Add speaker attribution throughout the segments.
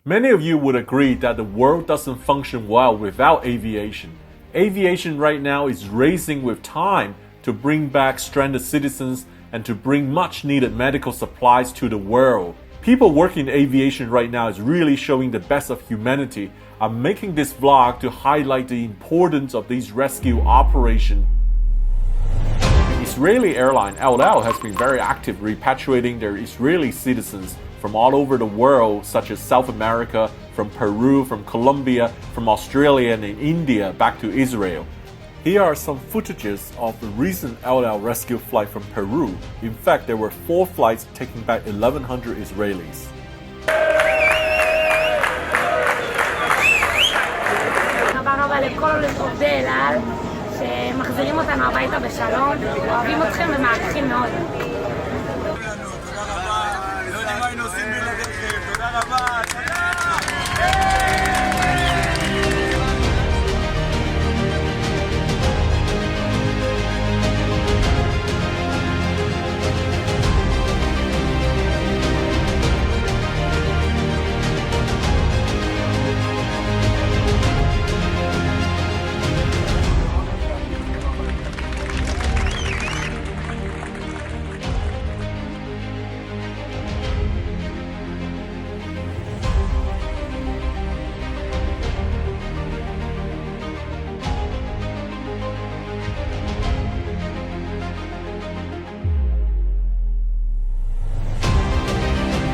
Speaker 1: Many of you would agree that the world doesn't function well without aviation. Aviation right now is racing with time to bring back stranded citizens and to bring much needed medical supplies to the world. People working in aviation right now is really showing the best of humanity. I'm making this vlog to highlight the importance of these rescue operations. Israeli airline El Al has been very active repatriating their Israeli citizens from all over the world, such as South America, from Peru, from Colombia, from Australia and India back to Israel. Here are some footages of the recent El Al rescue flight from Peru. In fact, there were 4 flights taking back 1,100 Israelis.
Speaker 2: שמחזירים אותנו הביתה בשלום, אוהבים אתכם ומעריכים מאוד. לא יודעים מה היינו עושים בלעדיכם, תודה רבה,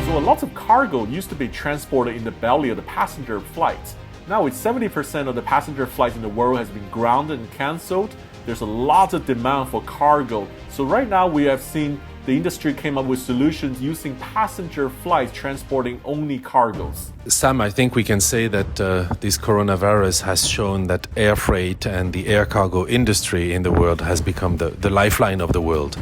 Speaker 1: So a lot of cargo used to be transported in the belly of the passenger flights. Now with 70% of the passenger flights in the world has been grounded and cancelled, there's a lot of demand for cargo. So right now we have seen the industry came up with solutions using passenger flights transporting only cargoes.
Speaker 3: Sam, I think we can say that this coronavirus has shown that air freight and the air cargo industry in the world has become the lifeline of the world.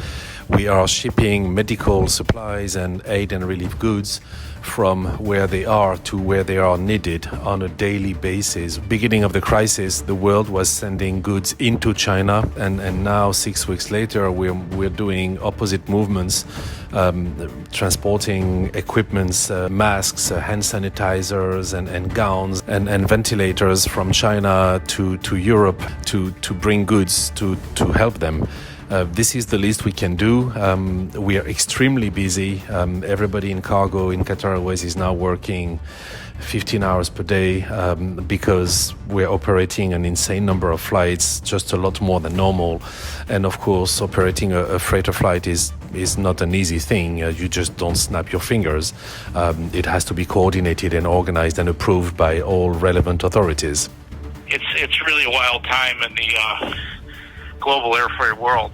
Speaker 3: We are shipping medical supplies and aid and relief goods from where they are to where they are needed on a daily basis. Beginning of the crisis, the world was sending goods into China, and now 6 weeks later, we're doing opposite movements, transporting equipments, masks, hand sanitizers, and gowns and ventilators from China to Europe to bring goods to help them. This is the least we can do. We are extremely busy. Everybody in cargo in Qatar Airways is now working 15 hours per day because we're operating an insane number of flights, just a lot more than normal. And of course, operating a freighter flight is not an easy thing. You just don't snap your fingers. It has to be coordinated and organized and approved by all relevant authorities.
Speaker 4: It's really a wild time in the global air freight world,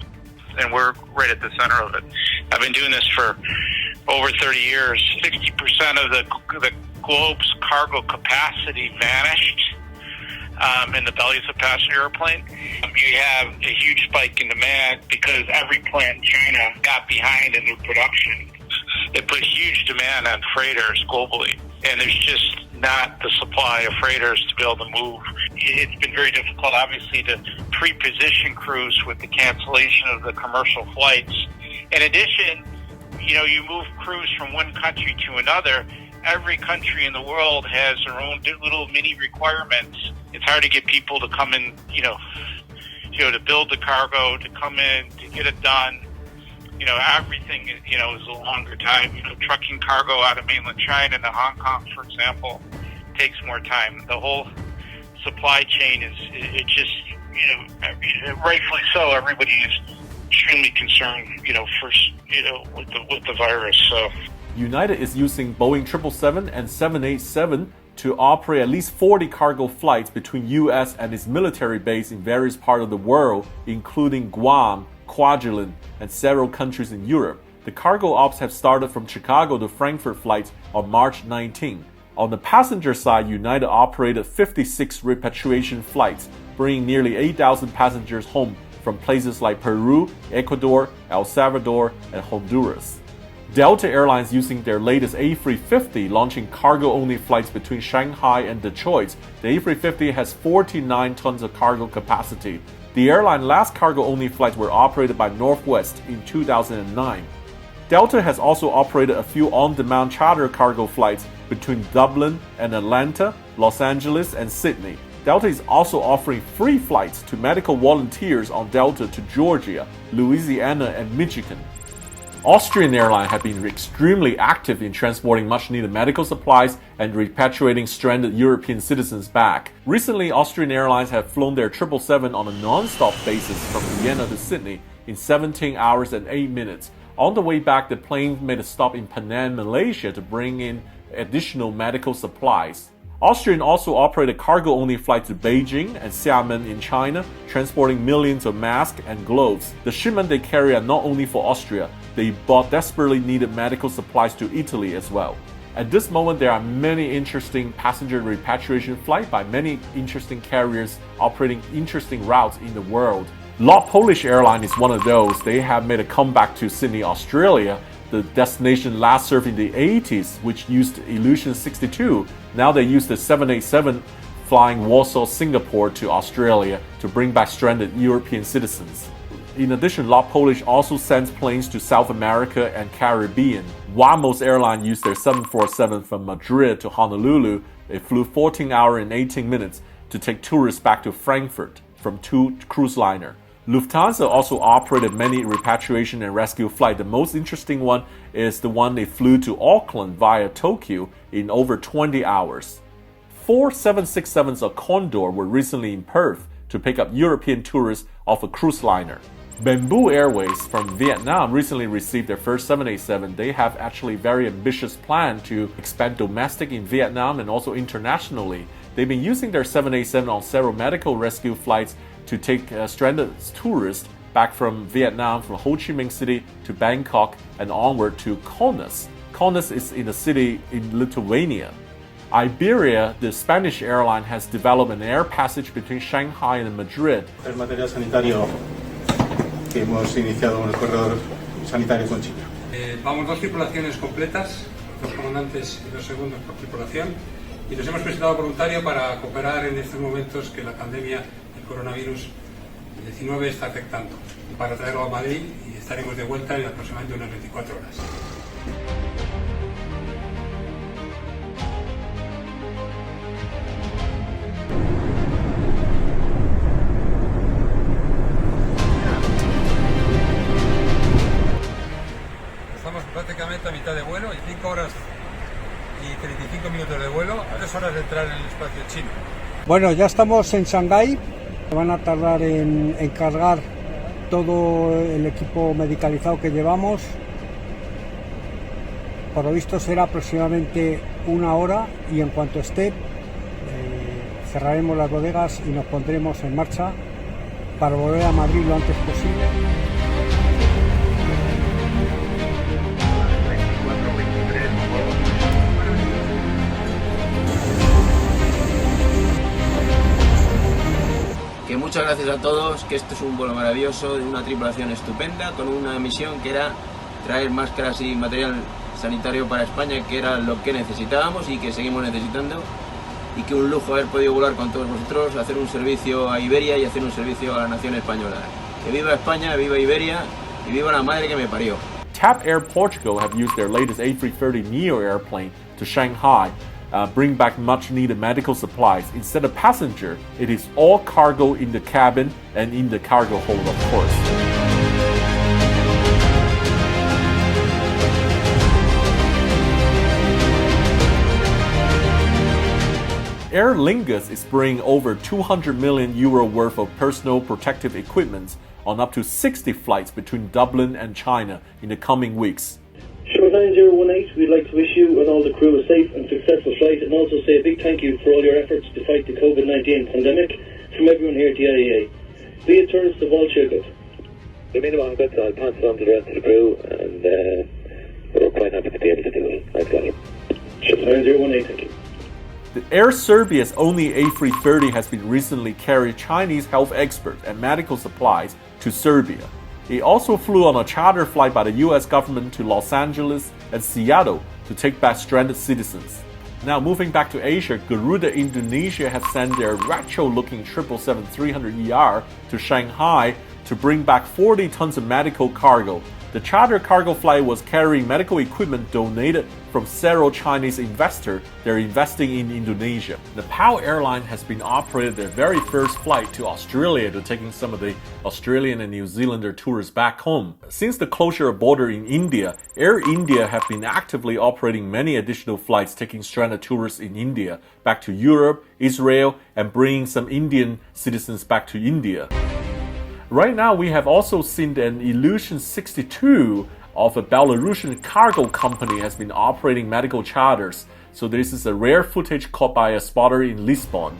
Speaker 4: and we're right at the center of it. I've been doing this for over 30 years. 60% of the globe's cargo capacity vanished in the bellies of passenger airplane. You have a huge spike in demand because every plant in China got behind in their production. It put huge demand on freighters globally, and there's just not the supply of freighters to be able to move. It's been very difficult, obviously, to pre-position crews with the cancellation of the commercial flights. In addition, you move crews from one country to another. Every country in the world has their own little mini requirements. It's hard to get people to come in, to build the cargo, to come in, to get it done. Everything, is a longer time. Trucking cargo out of mainland China to Hong Kong, for example, takes more time. The whole supply chain it just, rightfully so, everybody is extremely concerned, with the virus. So
Speaker 1: United is using Boeing 777 and 787 to operate at least 40 cargo flights between US and its military base in various parts of the world, including Guam, Kwajalein, and several countries in Europe. The cargo ops have started from Chicago to Frankfurt flights on March 19. On the passenger side, United operated 56 repatriation flights, bringing nearly 8,000 passengers home from places like Peru, Ecuador, El Salvador, and Honduras. Delta Airlines using their latest A350 launching cargo-only flights between Shanghai and Detroit. The A350 has 49 tons of cargo capacity. The airline's last cargo-only flights were operated by Northwest in 2009. Delta has also operated a few on-demand charter cargo flights between Dublin and Atlanta, Los Angeles, and Sydney. Delta is also offering free flights to medical volunteers on Delta to Georgia, Louisiana, and Michigan. Austrian Airlines have been extremely active in transporting much-needed medical supplies and repatriating stranded European citizens back. Recently, Austrian Airlines have flown their 777 on a non-stop basis from Vienna to Sydney in 17 hours and 8 minutes. On the way back, the plane made a stop in Penang, Malaysia to bring in additional medical supplies. Austrian also operated cargo-only flights to Beijing and Xiamen in China, transporting millions of masks and gloves. The shipment they carry are not only for Austria, they bought desperately needed medical supplies to Italy as well. At this moment, there are many interesting passenger repatriation flights by many interesting carriers operating interesting routes in the world. LOT Polish Airline is one of those. They have made a comeback to Sydney, Australia, the destination last served in the 80s, which used Illusion 62. Now they use the 787 flying Warsaw, Singapore to Australia to bring back stranded European citizens. In addition, LOT Polish also sends planes to South America and Caribbean. Wamos Airline used their 747 from Madrid to Honolulu. They flew 14 hours and 18 minutes to take tourists back to Frankfurt from 2 cruise liner. Lufthansa also operated many repatriation and rescue flights. The most interesting one is the one they flew to Auckland via Tokyo in over 20 hours. 4 767s of Condor were recently in Perth to pick up European tourists off a cruise liner. Bamboo Airways from Vietnam recently received their first 787. They have actually very ambitious plan to expand domestic in Vietnam and also internationally. They've been using their 787 on several medical rescue flights to take stranded tourists back from Vietnam, from Ho Chi Minh City to Bangkok and onward to Kaunas. Kaunas is in a city in Lithuania. Iberia, the Spanish airline, has developed an air passage between Shanghai and Madrid.
Speaker 5: El material sanitario que hemos iniciado en el corredor sanitario con China.
Speaker 6: Vamos 2 tripulaciones completas, 2 comandantes y 2 segundos por tripulación, y nos hemos presentado voluntario para cooperar en estos momentos que la pandemia del coronavirus 19 está afectando, para traerlo a Madrid, y estaremos de vuelta en aproximadamente unas 24 horas. Estamos prácticamente a mitad de vuelo, y 5 horas y 35 minutos de vuelo, a 3 horas de entrar en el espacio chino.
Speaker 7: Bueno, ya estamos en Shanghái. Van a tardar en cargar todo el equipo medicalizado que llevamos. Por lo visto será aproximadamente 1 hora, y en cuanto esté cerraremos las bodegas y nos pondremos en marcha para volver a Madrid lo antes posible.
Speaker 8: Que muchas gracias a todos, que esto es un vuelo maravilloso, de una tripulación estupenda, con una misión que era traer máscaras y material sanitario para España, que era lo que necesitábamos y que seguimos necesitando, y que un lujo haber podido volar con todos vosotros, hacer un servicio a Iberia y hacer un servicio a la nación española. Que viva España, viva Iberia y viva la madre que me parió.
Speaker 1: TAP Air Portugal have used their latest A330neo airplane to Shanghai, bring back much-needed medical supplies. Instead of passenger, it is all cargo in the cabin and in the cargo hold, of course. Aer Lingus is bringing over €200 million worth of personal protective equipment on up to 60 flights between Dublin and China in the coming weeks.
Speaker 9: Short 9018, we'd like to wish you and all the crew a safe and successful flight, and also say a big thank you for all your efforts to fight the COVID-19 pandemic from everyone here at the IAA. Be it tourists of all children. The minimum bits I'll pass on to the rest of the crew, and we're quite happy to be able to do it. Thanks, guys. Short 9018, thank you.
Speaker 1: The Air Serbia's only A330 has been recently carried Chinese health experts and medical supplies to Serbia. It also flew on a charter flight by the US government to Los Angeles and Seattle to take back stranded citizens. Now moving back to Asia, Garuda Indonesia has sent their retro-looking 777-300ER to Shanghai to bring back 40 tons of medical cargo. The charter cargo flight was carrying medical equipment donated from several Chinese investors. They're investing in Indonesia. The PAL airline has been operated their very first flight to Australia to taking some of the Australian and New Zealander tourists back home. Since the closure of border in India, Air India have been actively operating many additional flights taking stranded tourists in India back to Europe, Israel, and bringing some Indian citizens back to India. Right now, we have also seen an Illusion 62 of a Belarusian cargo company has been operating medical charters. So this is a rare footage caught by a spotter in Lisbon.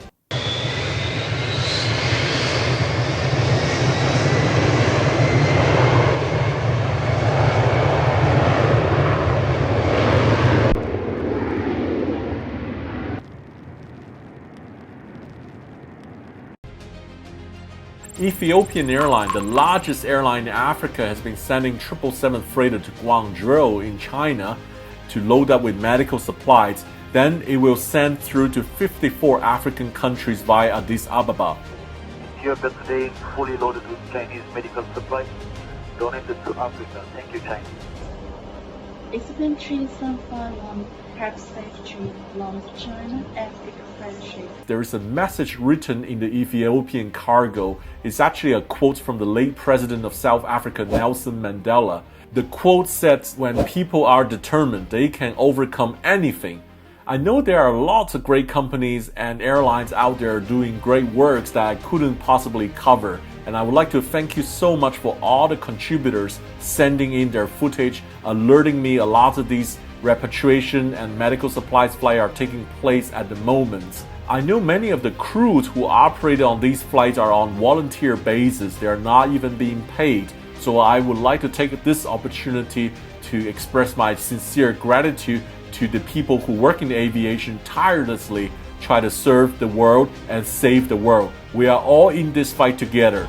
Speaker 1: Ethiopian Airlines, the largest airline in Africa, has been sending 777 freighter to Guangzhou in China to load up with medical supplies. Then it will send through to 54 African countries via Addis Ababa.
Speaker 10: Ethiopia today fully loaded with Chinese medical supplies donated to Africa. Thank you, China.
Speaker 11: Expansion 751 have safety belongs to China as expansion.
Speaker 1: There is a message written in the Ethiopian cargo. It's actually a quote from the late president of South Africa, Nelson Mandela. The quote says, "When people are determined, they can overcome anything." I know there are lots of great companies and airlines out there doing great works that I couldn't possibly cover. And I would like to thank you so much for all the contributors sending in their footage, alerting me a lot of these repatriation and medical supplies flights are taking place at the moment. I know many of the crews who operate on these flights are on volunteer basis. They are not even being paid. So I would like to take this opportunity to express my sincere gratitude to the people who work in aviation tirelessly, try to serve the world and save the world. We are all in this fight together.